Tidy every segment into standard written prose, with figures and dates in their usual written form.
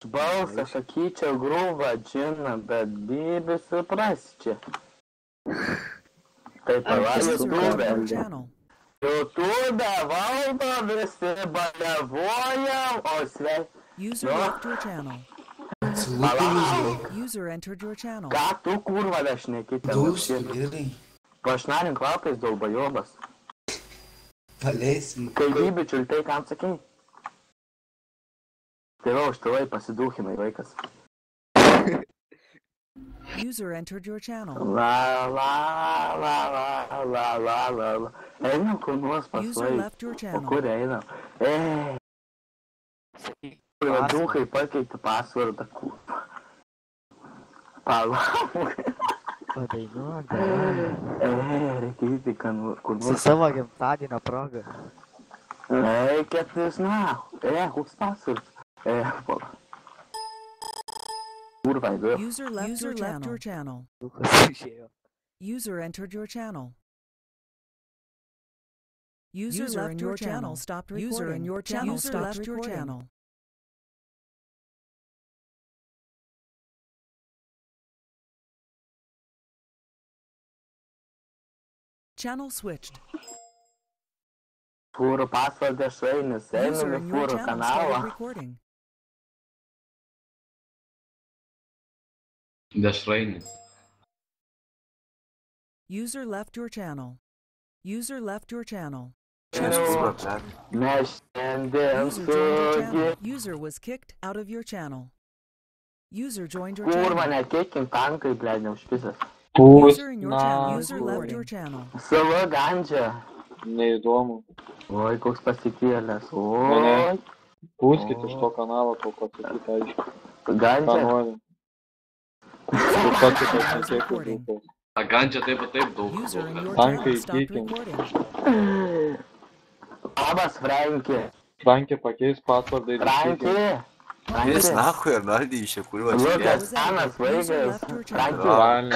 Balsą sakyčiau grūvą džiną, bet Bibi supras čia. Taip, YouTube. YouTube valdo visi baliavojam, o User left your channel. Palauk. User entered your channel. Ką tu kurva dašnekite? Gerai. Pašnarink lapais dolbajobas. Paleisim. Kai Bibi čiultai, kam sakei? Tai va, užtavai pasidūkinai vaikas. User entered your channel. La la la la la la la la. Einam kur nors pas User vaiką. left your O channel. kur einam? Dukai pakeitė pasvardą kurva. Palauk. Padainuok. Reikia įti, kur Su nors. savo gimtadienio proga. Reikia na. Koks pasvardas? Pala. Kurva, įdėjau. User left your channel. Lukas išėjo. User entered your channel. User left your channel. Stopped recording. User in your channel stopped your channel. Channel switched. Fūrų pasvardas šainis. User Einam į in your fūrų channel kanalą. started recording. Dešrainis. User left your channel. User left your channel. Mes šiandien User joined your sugi. channel. User was kicked out of your channel. User joined your Kurva, channel. nekeikim tankai, blė, neužpisas. User in your channel. User left your channel. Savo gandžią. Neįdomu. Oi, koks pasikėlęs. Oi. Pūskit iš to kanalo, kol pasakyti aiškiai. Ką Gandžią. nori. Taip pat tik atsikėkit daug. A gandžia taip daug. User in your Tankai channel stopped kicking. recording. Labas, Franki. Frankė pakeis pasvardą ir Franki. Jis nahui, Arnoldai, iš kur va čia. Lukas, senas vaikas. Franki.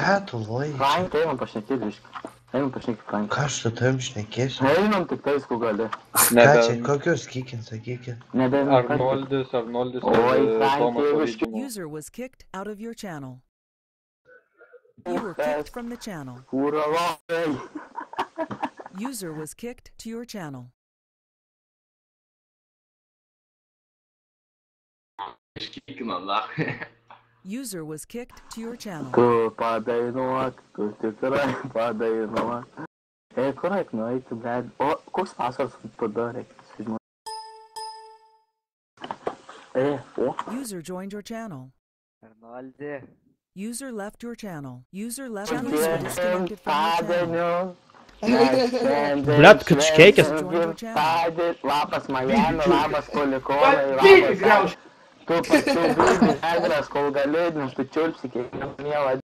Ką tu loji? Franki, einam pašnekėti biškį. Einam pašnekėti Franki. Ką aš su tavim šnekėsiu? Einam tik tais, ku gali. Ką čia, kokius kikin, sakykit? Nebeinam. Arnoldis Oi, ir Franki, Tomas biškį. Origino. User was kicked out of your channel. You were kicked from the channel. Kūro lokai. User was kicked to your channel. Iškikino, na. User was kicked to your channel. Tu padainuok, tu tikrai padainuok. Kur reik nueiti, blėd? O, koks pasvardas padarė? O. User joined your channel. Arnoldai. User left your channel. User left channels were disconnected from your channel. Blet, kad škeikės. Labas Miami, labas Kolikonai, labas. Tu pasiūlyti negras, kol gali, nes tu čiulpsi kiekvieną mielą